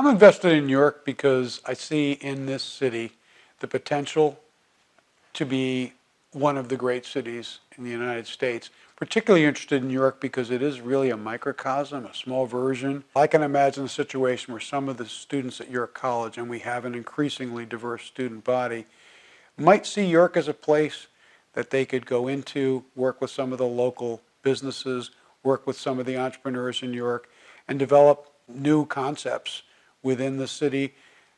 I'm invested in New York because I see in this city the potential to be one of the great cities in the United States. Particularly interested in New York because it is really a microcosm, a small version. I can imagine a situation where some of the students at York College, and we have an increasingly diverse student body, might see York as a place that they could go into, work with some of the local businesses, work with some of the entrepreneurs in New York, and develop new concepts within the city.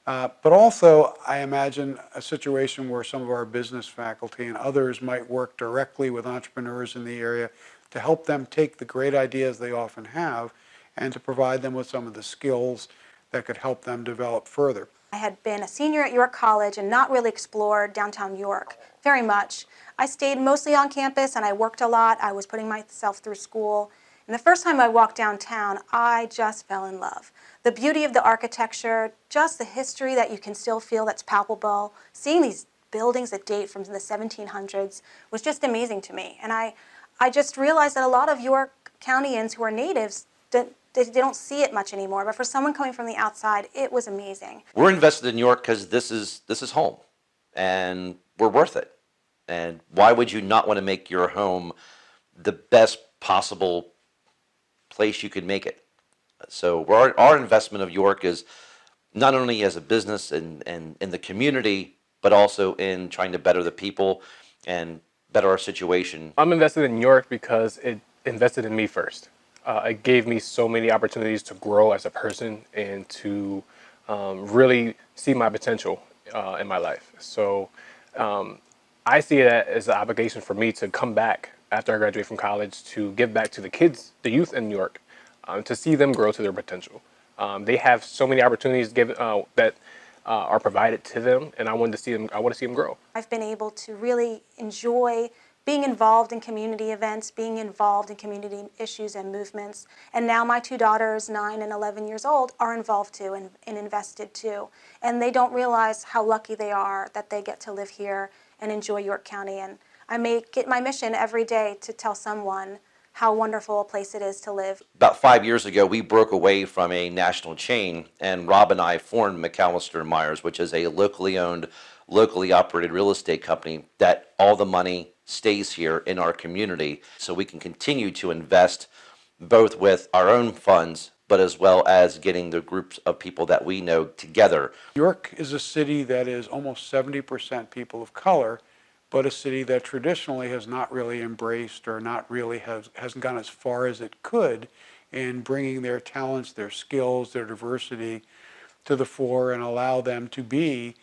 But also, I imagine a situation where some of our business faculty and others might work directly with entrepreneurs in the area to help them take the great ideas they often have and to provide them with some of the skills that could help them develop further. I had been a senior at York College and not really explored downtown York very much. I stayed mostly on campus and I worked a lot. I was putting myself through school. And the first time I walked downtown, I just fell in love. The beauty of the architecture, just the history that you can still feel that's palpable, seeing these buildings that date from the 1700s was just amazing to me. And I just realized that a lot of York Countyans who are natives, they don't see it much anymore. But for someone coming from the outside, it was amazing. We're invested in New York because this is home, and we're worth it. And why would you not want to make your home the best possible place you could make it? So our investment of York is not only as a business and in the community, but also in trying to better the people and better our situation. I'm invested in York because it invested in me first. It gave me so many opportunities to grow as a person and to really see my potential in my life. So I see it as an obligation for me to come back after I graduate from college to give back to the kids, the youth in New York, to see them grow to their potential. They have so many opportunities that are provided to them, and I want to see them grow. I've been able to really enjoy being involved in community events, being involved in community issues and movements. And now my two daughters, 9 and 11 years old, are involved too and invested too. And they don't realize how lucky they are that they get to live here and enjoy York County. And I make it my mission every day to tell someone how wonderful a place it is to live. About 5 years ago, we broke away from a national chain, and Rob and I formed McCallister & Myers, which is a locally owned, locally operated real estate company that all the money stays here in our community so we can continue to invest both with our own funds, but as well as getting the groups of people that we know together. York is a city that is almost 70% people of color, but a city that traditionally has not really embraced or not really hasn't gone as far as it could in bringing their talents, their skills, their diversity to the fore and allow them to be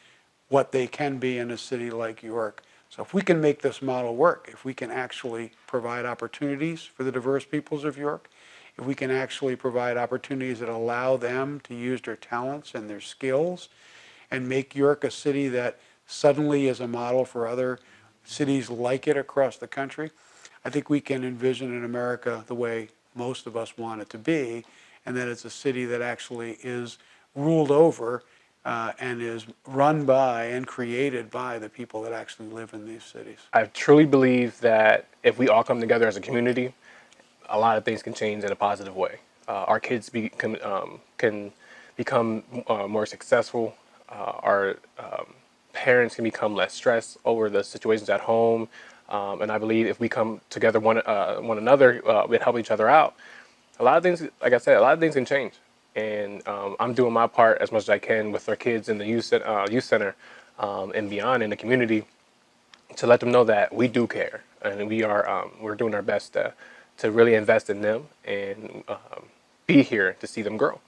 what they can be in a city like York. So if we can make this model work, if we can actually provide opportunities for the diverse peoples of York, if we can actually provide opportunities that allow them to use their talents and their skills and make York a city that suddenly is a model for other cities like it across the country, I think we can envision in America the way most of us want it to be, and that it's a city that actually is ruled over and is run by and created by the people that actually live in these cities. I truly believe that if we all come together as a community, a lot of things can change in a positive way. Our kids can become more successful. Our parents can become less stressed over the situations at home. And I believe if we come together one another, we help each other out, a lot of things, like I said, a lot of things can change. And I'm doing my part as much as I can with our kids in the youth center and beyond in the community to let them know that we do care and we're doing our best to really invest in them and be here to see them grow.